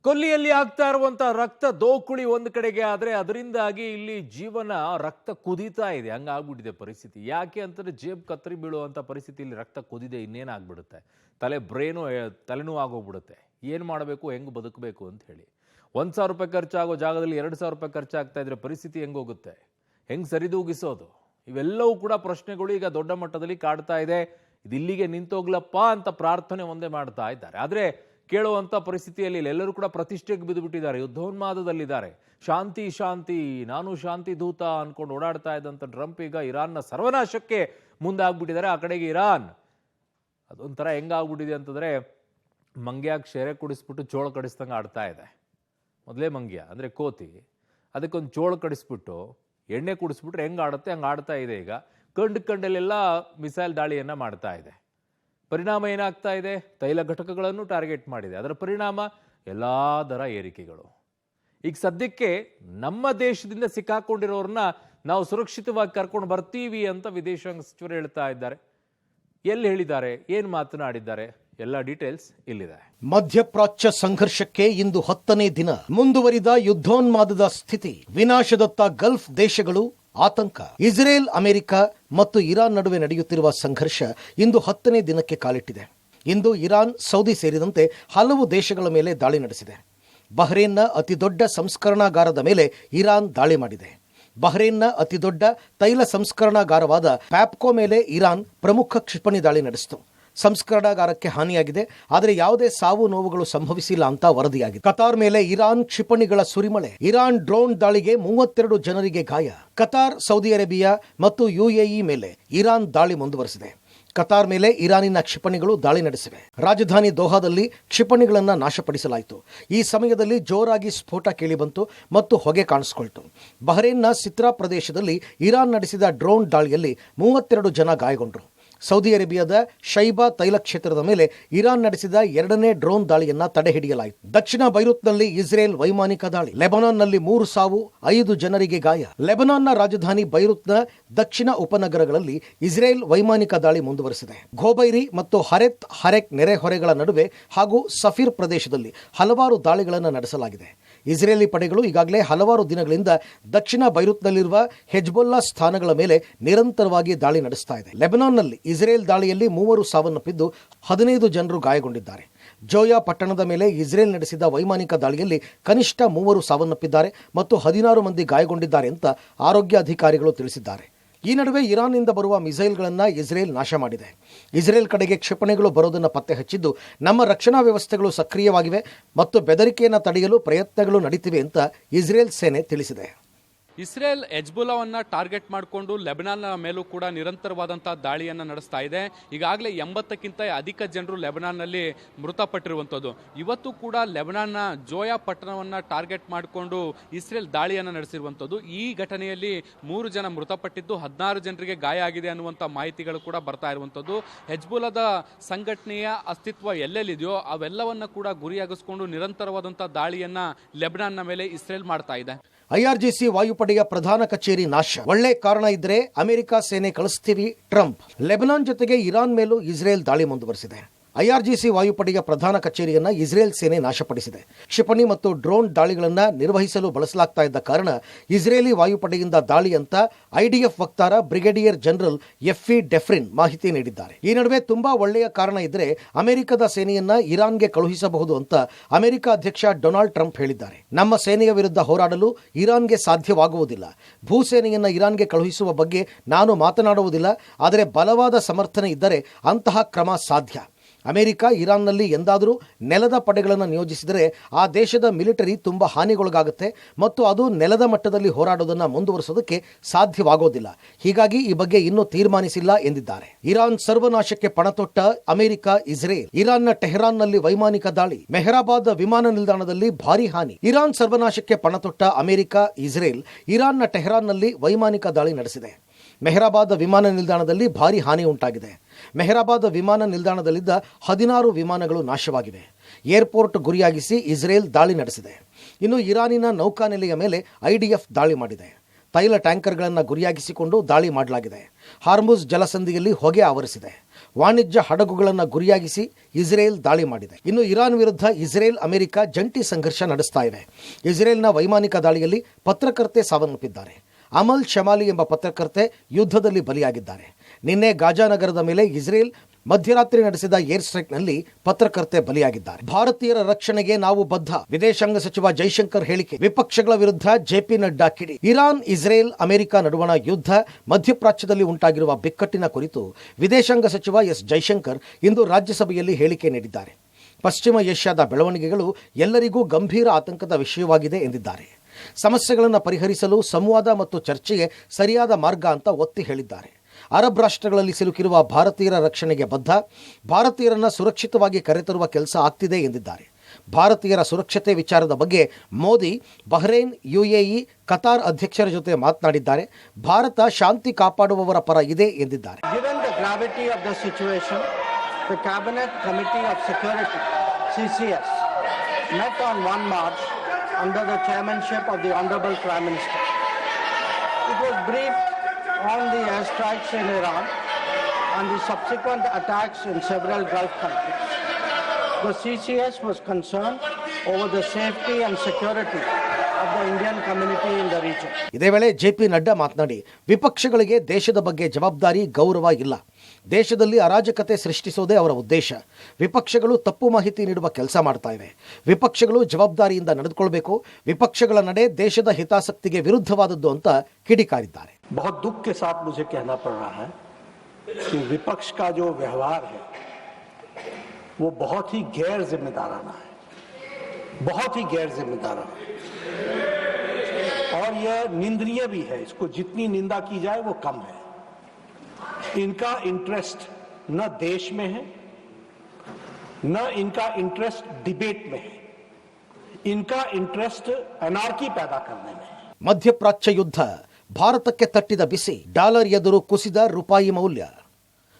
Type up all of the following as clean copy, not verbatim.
ಕೊಲ್ಲಿಯಲ್ಲಿ ಆಗ್ತಾ ಇರುವಂತ ರಕ್ತ ದೋಕುಳಿ ಒಂದು ಕಡೆಗೆ ಆದ್ರೆ ಅದರಿಂದಾಗಿ ಇಲ್ಲಿ ಜೀವನ ರಕ್ತ ಕುದೀತಾ ಇದೆ. ಹಂಗಾಗ್ಬಿಟ್ಟಿದೆ ಪರಿಸ್ಥಿತಿ. ಯಾಕೆ ಅಂತಂದ್ರೆ ಜೇಬ್ ಕತ್ತರಿ ಬೀಳುವಂತ ಪರಿಸ್ಥಿತಿ ಇಲ್ಲಿ ರಕ್ತ ಕುದಿದೆ. ಇನ್ನೇನಾಗ್ಬಿಡುತ್ತೆ, ತಲೆನೋವು ಆಗೋಗ್ಬಿಡುತ್ತೆ. ಏನು ಮಾಡಬೇಕು, ಹೆಂಗೆ ಬದುಕಬೇಕು ಅಂತ ಹೇಳಿ 1,000 ರೂಪಾಯಿ ಖರ್ಚಾಗೋ ಜಾಗದಲ್ಲಿ 2,000 ರೂಪಾಯಿ ಖರ್ಚಾಗ್ತಾ ಇದ್ರೆ ಪರಿಸ್ಥಿತಿ ಹೆಂಗೋಗುತ್ತೆ, ಹೆಂಗೆ ಸರಿದೂಗಿಸೋದು, ಇವೆಲ್ಲವೂ ಕೂಡ ಪ್ರಶ್ನೆಗಳು ಈಗ ದೊಡ್ಡ ಮಟ್ಟದಲ್ಲಿ ಕಾಡ್ತಾ ಇದೆ. ಇದು ಇಲ್ಲಿಗೆ ನಿಂತೋಗ್ಲಪ್ಪ ಅಂತ ಪ್ರಾರ್ಥನೆ ಒಂದೇ ಮಾಡ್ತಾ ಇದ್ದಾರೆ. ಆದರೆ ಕೇಳುವಂಥ ಪರಿಸ್ಥಿತಿಯಲ್ಲಿ ಎಲ್ಲರೂ ಕೂಡ ಪ್ರತಿಷ್ಠೆಗೆ ಬಿದ್ದುಬಿಟ್ಟಿದ್ದಾರೆ, ಯುದ್ಧೋನ್ಮಾದದಲ್ಲಿದ್ದಾರೆ. ಶಾಂತಿ ಶಾಂತಿ, ನಾನು ಶಾಂತಿ ದೂತ ಅನ್ಕೊಂಡು ಓಡಾಡ್ತಾ ಇದ್ದಂಥ ಟ್ರಂಪ್ ಈಗ ಇರಾನ್ನ ಸರ್ವನಾಶಕ್ಕೆ ಮುಂದಾಗ್ಬಿಟ್ಟಿದ್ದಾರೆ. ಆ ಕಡೆಗೆ ಇರಾನ್ ಅದೊಂಥರ ಹೆಂಗಾಗ್ಬಿಟ್ಟಿದೆ ಅಂತಂದರೆ ಮಂಗ್ಯಾಗ ಶೆರೆ ಕುಡಿಸ್ಬಿಟ್ಟು ಚೋಳ ಕಡಿಸ್ದಂಗೆ ಆಡ್ತಾ ಇದೆ. ಮೊದಲೇ ಮಂಗ್ಯ ಅಂದರೆ ಕೋತಿ, ಅದಕ್ಕೊಂದು ಚೋಳ ಕಡಿಸ್ಬಿಟ್ಟು ಎಣ್ಣೆ ಕುಡಿಸ್ಬಿಟ್ರೆ ಹೆಂಗೆ ಆಡುತ್ತೆ ಹಂಗೆ ಆಡ್ತಾ ಇದೆ. ಈಗ ಕಂಡಲ್ಲೆಲ್ಲ ಮಿಸೈಲ್ ದಾಳಿಯನ್ನು ಮಾಡ್ತಾ ಇದೆ. ಪರಿಣಾಮ ಏನಾಗ್ತಾ ಇದೆ, ತೈಲ ಘಟಕಗಳನ್ನು ಟಾರ್ಗೆಟ್ ಮಾಡಿದೆ. ಅದರ ಪರಿಣಾಮ ಎಲ್ಲ ದರ ಏರಿಕೆಗಳು. ಈಗ ಸದ್ಯಕ್ಕೆ ನಮ್ಮ ದೇಶದಿಂದ ಸಿಕ್ಕಾಕೊಂಡಿರೋರನ್ನ ನಾವು ಸುರಕ್ಷಿತವಾಗಿ ಕರ್ಕೊಂಡು ಬರ್ತೀವಿ ಅಂತ ವಿದೇಶಾಂಗ ಸಚಿವರು ಹೇಳ್ತಾ ಇದ್ದಾರೆ. ಎಲ್ಲಿ ಹೇಳಿದ್ದಾರೆ, ಏನು ಮಾತನಾಡಿದ್ದಾರೆ, ಎಲ್ಲ ಡೀಟೇಲ್ಸ್ ಇಲ್ಲಿದೆ. ಮಧ್ಯಪ್ರಾಚ್ಯ ಸಂಘರ್ಷಕ್ಕೆ ಇಂದು 10ನೇ ದಿನ. ಮುಂದುವರಿದ ಯುದ್ಧೋನ್ಮಾದದ ಸ್ಥಿತಿ, ವಿನಾಶದತ್ತ ಗಲ್ಫ್ ದೇಶಗಳು ಆತಂಕ. ಇಸ್ರೇಲ್, ಅಮೆರಿಕ ಮತ್ತು ಇರಾನ್ ನಡುವೆ ನಡೆಯುತ್ತಿರುವ ಸಂಘರ್ಷ ಇಂದು 10ನೇ ದಿನಕ್ಕೆ ಕಾಲಿಟ್ಟಿದೆ. ಇಂದು ಇರಾನ್, ಸೌದಿ ಸೇರಿದಂತೆ ಹಲವು ದೇಶಗಳ ಮೇಲೆ ದಾಳಿ ನಡೆಸಿದೆ. ಬಹ್ರೇನ್ನ ಅತಿದೊಡ್ಡ ಸಂಸ್ಕರಣಾಗಾರದ ಮೇಲೆ ಇರಾನ್ ದಾಳಿ ಮಾಡಿದೆ. ಬಹ್ರೇನ್ನ ಅತಿದೊಡ್ಡ ತೈಲ ಸಂಸ್ಕರಣಾಗಾರವಾದ ಪ್ಯಾಪ್ಕೋ ಮೇಲೆ ಇರಾನ್ ಪ್ರಮುಖ ಕ್ಷಿಪಣಿ ದಾಳಿ ನಡೆಸಿತು. ಸಂಸ್ಕರಣಾಗಾರಕ್ಕೆ ಹಾನಿಯಾಗಿದೆ, ಆದರೆ ಯಾವುದೇ ಸಾವು ನೋವುಗಳು ಸಂಭವಿಸಿಲ್ಲ ಅಂತ ವರದಿಯಾಗಿದೆ. ಕತಾರ್ ಮೇಲೆ ಇರಾನ್ ಕ್ಷಿಪಣಿಗಳ ಸುರಿಮಳೆ. ಇರಾನ್ ಡ್ರೋನ್ ದಾಳಿಗೆ 32 ಜನರಿಗೆ ಗಾಯ. ಕತಾರ್, ಸೌದಿ ಅರೇಬಿಯಾ ಮತ್ತು UAE ಮೇಲೆ ಇರಾನ್ ದಾಳಿ ಮುಂದುವರೆಸಿದೆ. ಕತಾರ್ ಮೇಲೆ ಇರಾನಿನ ಕ್ಷಿಪಣಿಗಳು ದಾಳಿ ನಡೆಸಿವೆ. ರಾಜಧಾನಿ ದೋಹಾದಲ್ಲಿ ಕ್ಷಿಪಣಿಗಳನ್ನು ನಾಶಪಡಿಸಲಾಯಿತು. ಈ ಸಮಯದಲ್ಲಿ ಜೋರಾಗಿ ಸ್ಫೋಟ ಕೇಳಿಬಂತು ಮತ್ತು ಹೊಗೆ ಕಾಣಿಸಿಕೊಳ್ತು. ಬಹ್ರೇನ್ನ ಸಿತ್ರಾ ಪ್ರದೇಶದಲ್ಲಿ ಇರಾನ್ ನಡೆಸಿದ ಡ್ರೋನ್ ದಾಳಿಯಲ್ಲಿ 32 ಜನ ಗಾಯಗೊಂಡರು. ಸೌದಿ ಅರೇಬಿಯಾದ ಶೈಬಾ ತೈಲ ಕ್ಷೇತ್ರದ ಮೇಲೆ ಇರಾನ್ ನಡೆಸಿದ 2ನೇ ಡ್ರೋನ್ ದಾಳಿಯನ್ನ ತಡೆಹಿಡಿಯಲಾಯಿತು. ದಕ್ಷಿಣ ಬೈರುತ್ನಲ್ಲಿ ಇಸ್ರೇಲ್ ವೈಮಾನಿಕ ದಾಳಿ. ಲೆಬನಾನ್ನಲ್ಲಿ 3 ಸಾವು, 5 ಜನರಿಗೆ ಗಾಯ. ಲೆಬನಾನ್ನ ರಾಜಧಾನಿ ಬೈರುತ್ನ ದಕ್ಷಿಣ ಉಪನಗರಗಳಲ್ಲಿ ಇಸ್ರೇಲ್ ವೈಮಾನಿಕ ದಾಳಿ ಮುಂದುವರೆಸಿದೆ. ಘೋಬೈರಿ ಮತ್ತು ಹರೆಕ್ ನೆರೆಹೊರೆಗಳ ನಡುವೆ ಹಾಗೂ ಸಫೀರ್ ಪ್ರದೇಶದಲ್ಲಿ ಹಲವಾರು ದಾಳಿಗಳನ್ನು ನಡೆಸಲಾಗಿದೆ. ಇಸ್ರೇಲಿ ಪಡೆಗಳು ಈಗಾಗಲೇ ಹಲವಾರು ದಿನಗಳಿಂದ ದಕ್ಷಿಣ ಬೈರುತ್ನಲ್ಲಿರುವ ಹೆಜ್ಬೊಲ್ಲಾ ಸ್ಥಾನಗಳ ಮೇಲೆ ನಿರಂತರವಾಗಿ ದಾಳಿ ನಡೆಸ್ತಾ ಇದೆ. ಲೆಬನಾನ್ನಲ್ಲಿ ಇಸ್ರೇಲ್ ದಾಳಿಯಲ್ಲಿ 3 ಸಾವನ್ನಪ್ಪಿದ್ದು 15 ಜನರು ಗಾಯಗೊಂಡಿದ್ದಾರೆ. ಜೋಯಾ ಪಟ್ಟಣದ ಮೇಲೆ ಇಸ್ರೇಲ್ ನಡೆಸಿದ ವೈಮಾನಿಕ ದಾಳಿಯಲ್ಲಿ ಕನಿಷ್ಠ 3 ಸಾವನ್ನಪ್ಪಿದ್ದಾರೆ ಮತ್ತು 16 ಮಂದಿ ಗಾಯಗೊಂಡಿದ್ದಾರೆ ಅಂತ ಆರೋಗ್ಯ ಅಧಿಕಾರಿಗಳು ತಿಳಿಸಿದ್ದಾರೆ. ಈ ನಡುವೆ ಇರಾನ್ನಿಂದ ಬರುವ ಮಿಸೈಲ್ಗಳನ್ನು ಇಸ್ರೇಲ್ ನಾಶ ಮಾಡಿದೆ. ಇಸ್ರೇಲ್ ಕಡೆಗೆ ಕ್ಷಿಪಣಿಗಳು ಬರೋದನ್ನು ಪತ್ತೆ ಹಚ್ಚಿದ್ದು ನಮ್ಮ ರಕ್ಷಣಾ ವ್ಯವಸ್ಥೆಗಳು ಸಕ್ರಿಯವಾಗಿವೆ ಮತ್ತು ಬೆದರಿಕೆಯನ್ನು ತಡೆಯಲು ಪ್ರಯತ್ನಗಳು ನಡೀತಿವೆ ಅಂತ ಇಸ್ರೇಲ್ ಸೇನೆ ತಿಳಿಸಿದೆ. ಇಸ್ರೇಲ್ ಹೆಜ್ಬುಲ್ಲಾವನ್ನ ಟಾರ್ಗೆಟ್ ಮಾಡಿಕೊಂಡು ಲೆಬನಾನ್ನ ಮೇಲೂ ಕೂಡ ನಿರಂತರವಾದಂತಹ ದಾಳಿಯನ್ನು ನಡೆಸ್ತಾ ಇದೆ. ಈಗಾಗಲೇ 80ಕ್ಕಿಂತ ಅಧಿಕ ಜನರು ಲೆಬನಾನ್ನಲ್ಲಿ ಮೃತಪಟ್ಟಿರುವಂಥದ್ದು. ಇವತ್ತು ಕೂಡ ಲೆಬನಾನ್ನ ಜೋಯಾ ಪಟ್ಟಣವನ್ನು ಟಾರ್ಗೆಟ್ ಮಾಡಿಕೊಂಡು ಇಸ್ರೇಲ್ ದಾಳಿಯನ್ನು ನಡೆಸಿರುವಂಥದ್ದು. ಈ ಘಟನೆಯಲ್ಲಿ 3 ಜನ ಮೃತಪಟ್ಟಿದ್ದು 16 ಜನರಿಗೆ ಗಾಯ ಆಗಿದೆ ಅನ್ನುವಂಥ ಮಾಹಿತಿಗಳು ಕೂಡ ಬರ್ತಾ ಇರುವಂಥದ್ದು. ಹೆಜ್ಬುಲ್ಲಾದ ಸಂಘಟನೆಯ ಅಸ್ತಿತ್ವ ಎಲ್ಲೆಲ್ಲಿದೆಯೋ ಅವೆಲ್ಲವನ್ನ ಕೂಡ ಗುರಿಯಾಗಿಸಿಕೊಂಡು ನಿರಂತರವಾದಂತಹ ದಾಳಿಯನ್ನ ಲೆಬನಾನ್ನ ಮೇಲೆ ಇಸ್ರೇಲ್ ಮಾಡ್ತಾ ಇದೆ. IRGC ವಾಯುಪಡೆಯ ಪ್ರಧಾನ ಕಚೇರಿ ನಾಶ. ಒಳ್ಳೆ ಕಾರಣ ಇದ್ರೆ ಅಮೆರಿಕ ಸೇನೆ ಕಳಿಸ್ತೀವಿ ಟ್ರಂಪ್. ಲೆಬನಾನ್ ಜೊತೆಗೆ ಇರಾನ್ ಮೇಲೂ ಇಸ್ರೇಲ್ ದಾಳಿ ಮುಂದುವರೆಸಿದೆ. IRGC ವಾಯುಪಡೆಯ ಪ್ರಧಾನ ಕಚೇರಿಯನ್ನ ಇಸ್ರೇಲ್ ಸೇನೆ ನಾಶಪಡಿಸಿದೆ. ಕ್ಷಿಪಣಿ ಮತ್ತು ಡ್ರೋನ್ ದಾಳಿಗಳನ್ನು ನಿರ್ವಹಿಸಲು ಬಳಸಲಾಗ್ತಾ ಇದ್ದ ಕಾರಣ ಇಸ್ರೇಲಿ ವಾಯುಪಡೆಯಿಂದ ದಾಳಿ ಅಂತ IDF ವಕ್ತಾರ ಬ್ರಿಗೇಡಿಯರ್ ಜನರಲ್ ಎಫ್ಇ ಡೆಫ್ರಿನ್ ಮಾಹಿತಿ ನೀಡಿದ್ದಾರೆ. ಈ ನಡುವೆ ತುಂಬಾ ಒಳ್ಳೆಯ ಕಾರಣ ಇದ್ರೆ ಅಮೆರಿಕದ ಸೇನೆಯನ್ನ ಇರಾನ್ಗೆ ಕಳುಹಿಸಬಹುದು ಅಂತ ಅಮೆರಿಕ ಅಧ್ಯಕ್ಷ ಡೊನಾಲ್ಡ್ ಟ್ರಂಪ್ ಹೇಳಿದ್ದಾರೆ. ನಮ್ಮ ಸೇನೆಯ ವಿರುದ್ಧ ಹೋರಾಡಲು ಇರಾನ್ಗೆ ಸಾಧ್ಯವಾಗುವುದಿಲ್ಲ. ಭೂಸೇನೆಯನ್ನ ಇರಾನ್ಗೆ ಕಳುಹಿಸುವ ಬಗ್ಗೆ ನಾನು ಮಾತನಾಡುವುದಿಲ್ಲ, ಆದರೆ ಬಲವಾದ ಸಮರ್ಥನೆ ಇದ್ದರೆ ಅಂತಹ ಕ್ರಮ ಸಾಧ್ಯ. ಅಮೆರಿಕ ಇರಾನ್ನಲ್ಲಿ ಎಂದಾದರೂ ನೆಲದ ಪಡೆಗಳನ್ನು ನಿಯೋಜಿಸಿದರೆ ಆ ದೇಶದ ಮಿಲಿಟರಿ ತುಂಬ ಹಾನಿಗೊಳಗಾಗುತ್ತೆ ಮತ್ತು ಅದು ನೆಲದ ಮಟ್ಟದಲ್ಲಿ ಹೋರಾಡೋದನ್ನು ಮುಂದುವರಿಸೋದಕ್ಕೆ ಸಾಧ್ಯವಾಗೋದಿಲ್ಲ. ಹೀಗಾಗಿ ಈ ಬಗ್ಗೆ ಇನ್ನೂ ತೀರ್ಮಾನಿಸಿಲ್ಲ ಎಂದಿದ್ದಾರೆ. ಇರಾನ್ ಸರ್ವನಾಶಕ್ಕೆ ಪಣತೊಟ್ಟ ಅಮೆರಿಕ, ಇಸ್ರೇಲ್. ಇರಾನ್ನ ಟೆಹರಾನ್ನಲ್ಲಿ ವೈಮಾನಿಕ ದಾಳಿ. ಮೆಹರಾಬಾದ್ ವಿಮಾನ ನಿಲ್ದಾಣದಲ್ಲಿ ಭಾರೀ ಹಾನಿ. ಇರಾನ್ ಸರ್ವನಾಶಕ್ಕೆ ಪಣತೊಟ್ಟ ಅಮೆರಿಕ, ಇಸ್ರೇಲ್ ಇರಾನ್ನ ಟೆಹರಾನ್ನಲ್ಲಿ ವೈಮಾನಿಕ ದಾಳಿ ನಡೆಸಿದೆ. ಮೆಹರಾಬಾದ್ ವಿಮಾನ ನಿಲ್ದಾಣದಲ್ಲಿ ಭಾರೀ ಹಾನಿ ಉಂಟಾಗಿದೆ. ಮೆಹರಾಬಾದ್ ವಿಮಾನ ನಿಲ್ದಾಣದಲ್ಲಿದ್ದ 16 ವಿಮಾನಗಳು ನಾಶವಾಗಿವೆ. ಏರ್ಪೋರ್ಟ್ ಗುರಿಯಾಗಿಸಿ ಇಸ್ರೇಲ್ ದಾಳಿ ನಡೆಸಿದೆ. ಇನ್ನು ಇರಾನಿನ ನೌಕಾನೆಲೆಯ ಮೇಲೆ IDF ದಾಳಿ ಮಾಡಿದೆ. ತೈಲ ಟ್ಯಾಂಕರ್ಗಳನ್ನು ಗುರಿಯಾಗಿಸಿಕೊಂಡು ದಾಳಿ ಮಾಡಲಾಗಿದೆ. ಹಾರ್ಮುಜ್ ಜಲಸಂಧಿಯಲ್ಲಿ ಹೊಗೆ ಆವರಿಸಿದೆ. ವಾಣಿಜ್ಯ ಹಡಗುಗಳನ್ನು ಗುರಿಯಾಗಿಸಿ ಇಸ್ರೇಲ್ ದಾಳಿ ಮಾಡಿದೆ. ಇನ್ನು ಇರಾನ್ ವಿರುದ್ಧ ಇಸ್ರೇಲ್ ಅಮೆರಿಕ ಜಂಟಿ ಸಂಘರ್ಷ ನಡೆಸ್ತಾ ಇವೆ. ಇಸ್ರೇಲ್ನ ವೈಮಾನಿಕ ದಾಳಿಯಲ್ಲಿ ಪತ್ರಕರ್ತೆ ಸಾವನ್ನಪ್ಪಿದ್ದಾರೆ. ಅಮಲ್ ಶಮಾಲಿ ಎಂಬ ಪತ್ರಕರ್ತೆ ಯುದ್ಧದಲ್ಲಿ ಬಲಿಯಾಗಿದ್ದಾರೆ. ನಿನ್ನೆ ಗಾಜಾ ನಗರದ ಮೇಲೆ ಇಸ್ರೇಲ್ ಮಧ್ಯರಾತ್ರಿ ನಡೆಸಿದ ಏರ್ ಸ್ಟ್ರೈಕ್ನಲ್ಲಿ ಪತ್ರಕರ್ತೆ ಬಲಿಯಾಗಿದ್ದಾರೆ. ಭಾರತೀಯರ ರಕ್ಷಣೆಗೆ ನಾವು ಬದ್ಧ, ವಿದೇಶಾಂಗ ಸಚಿವ ಜೈಶಂಕರ್ ಹೇಳಿಕೆ. ವಿಪಕ್ಷಗಳ ವಿರುದ್ಧ ಜೆಪಿ ನಡ್ಡಾ ಕಿಡಿ. ಇರಾನ್, ಇಸ್ರೇಲ್, ಅಮೆರಿಕ ನಡುವಣ ಯುದ್ಧ, ಮಧ್ಯಪ್ರಾಚ್ಯದಲ್ಲಿ ಉಂಟಾಗಿರುವ ಬಿಕ್ಕಟ್ಟಿನ ಕುರಿತು ವಿದೇಶಾಂಗ ಸಚಿವ ಎಸ್ ಜೈಶಂಕರ್ ಇಂದು ರಾಜ್ಯಸಭೆಯಲ್ಲಿ ಹೇಳಿಕೆ ನೀಡಿದ್ದಾರೆ. ಪಶ್ಚಿಮ ಏಷ್ಯಾದ ಬೆಳವಣಿಗೆಗಳು ಎಲ್ಲರಿಗೂ ಗಂಭೀರ ಆತಂಕದ ವಿಷಯವಾಗಿದೆ ಎಂದಿದ್ದಾರೆ. ಸಮಸ್ಯೆಗಳನ್ನು ಪರಿಹರಿಸಲು ಸಂವಾದ ಮತ್ತು ಚರ್ಚೆಗೆ ಸರಿಯಾದ ಮಾರ್ಗ ಅಂತ ಒತ್ತಿ ಹೇಳಿದ್ದಾರೆ. ಅರಬ್ ರಾಷ್ಟ್ರಗಳಲ್ಲಿ ಸಿಲುಕಿರುವ ಭಾರತೀಯರ ರಕ್ಷಣೆಗೆ ಬದ್ಧ, ಭಾರತೀಯರನ್ನ ಸುರಕ್ಷಿತವಾಗಿ ಕರೆತರುವ ಕೆಲಸ ಆಗ್ತಿದೆ ಎಂದಿದ್ದಾರೆ. ಭಾರತೀಯರ ಸುರಕ್ಷತೆ ವಿಚಾರದ ಬಗ್ಗೆ ಮೋದಿ ಬಹ್ರೇನ್, ಯುಎಇ, ಕತಾರ್ ಅಧ್ಯಕ್ಷರ ಜೊತೆ ಮಾತನಾಡಿದ್ದಾರೆ. ಭಾರತ ಶಾಂತಿ ಕಾಪಾಡುವವರ ಪರ ಇದೆ ಎಂದಿದ್ದಾರೆ. Given the gravity of the situation, the Cabinet Committee of Security (CCS) met on 1 March under the chairmanship of the Honorable Prime Minister. It was briefed on the airstrikes in Iran and the subsequent attacks in several Gulf countries. The CCS was concerned over the safety and security of the Indian community in the region. ಇದೇ ವೇಳೆ JP Nadda ಮಾತನಾಡಿ, ವಿಪಕ್ಷಗಳಿಗೆ ದೇಶದ ಬಗ್ಗೆ ಜವಾಬ್ದಾರಿ, ಗೌರವ ಇಲ್ಲ. ದೇಶದಲ್ಲಿ ಅರಾಜಕತೆ ಸೃಷ್ಟಿಸೋದೇ ಅವರ ಉದ್ದೇಶ. ವಿಪಕ್ಷಗಳು ತಪ್ಪು ಮಾಹಿತಿ ನೀಡುವ ಕೆಲಸ ಮಾಡ್ತಾ ಇವೆ. ವಿಪಕ್ಷಗಳು ಜವಾಬ್ದಾರಿಯಿಂದ ನಡೆದುಕೊಳ್ಳಬೇಕು. ವಿಪಕ್ಷಗಳ ನಡೆ ದೇಶದ ಹಿತಾಸಕ್ತಿಗೆ ವಿರುದ್ಧವಾದದ್ದು ಅಂತ ಕಿಡಿಕಾರಿದ್ದಾರೆ. बहुत दुख के साथ मुझे कहना पड़ रहा है कि विपक्ष का जो व्यवहार है वो बहुत ही गैर जिम्मेदाराना है, बहुत ही गैर जिम्मेदाराना है और यह निंदनीय भी है. इसको जितनी निंदा की जाए वो कम है. इनका इंटरेस्ट न देश में है, न इनका इंटरेस्ट डिबेट में है. इनका इंटरेस्ट अनार्की पैदा करने में है. ಮಧ್ಯಪ್ರಾಚ್ಯ ಯುದ್ಧ ಭಾರತಕ್ಕೆ ತಟ್ಟಿದ ಬಿಸಿ. ಡಾಲರ್ ಎದುರು ಕುಸಿದ ರೂಪಾಯಿ ಮೌಲ್ಯ.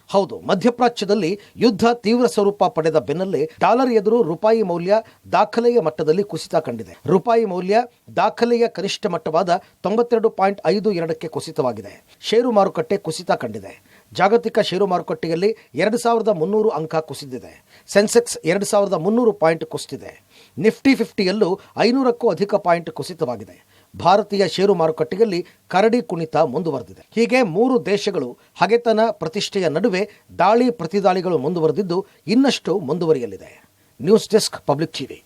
ಹೌದು, ಮಧ್ಯಪ್ರಾಚ್ಯದಲ್ಲಿ ಯುದ್ಧ ತೀವ್ರ ಸ್ವರೂಪ ಪಡೆದ ಬೆನ್ನಲ್ಲೇ ಡಾಲರ್ ಎದುರು ರೂಪಾಯಿ ಮೌಲ್ಯ ದಾಖಲೆಯ ಮಟ್ಟದಲ್ಲಿ ಕುಸಿತ ಕಂಡಿದೆ. ರೂಪಾಯಿ ಮೌಲ್ಯ ದಾಖಲೆಯ ಕನಿಷ್ಠ ಮಟ್ಟವಾದ 92.52ಕ್ಕೆ ಕುಸಿತವಾಗಿದೆ. ಷೇರು ಮಾರುಕಟ್ಟೆ ಕುಸಿತ ಕಂಡಿದೆ. ಜಾಗತಿಕ ಷೇರು ಮಾರುಕಟ್ಟೆಯಲ್ಲಿ 2300 ಅಂಕ ಕುಸಿದಿದೆ. ಸೆನ್ಸೆಕ್ಸ್ 2300 ಪಾಯಿಂಟ್ ಕುಸಿದಿದೆ. ನಿಫ್ಟಿ 50ಯಲ್ಲೂ 500ಕ್ಕೂ ಅಧಿಕ ಪಾಯಿಂಟ್ ಕುಸಿತವಾಗಿದೆ. ಭಾರತೀಯ ಷೇರು ಮಾರುಕಟ್ಟೆಯಲ್ಲಿ ಕರಡಿ ಕುಣಿತ ಮುಂದುವರೆದಿದೆ. ಹೀಗೆ 3 ದೇಶಗಳು ಹಗೆತನ, ಪ್ರತಿಷ್ಠೆಯ ನಡುವೆ ದಾಳಿ ಪ್ರತಿದಾಳಿಗಳು ಮುಂದುವರೆದಿದ್ದು ಇನ್ನಷ್ಟು ಮುಂದುವರಿಯಲಿದೆ. News desk, public TV.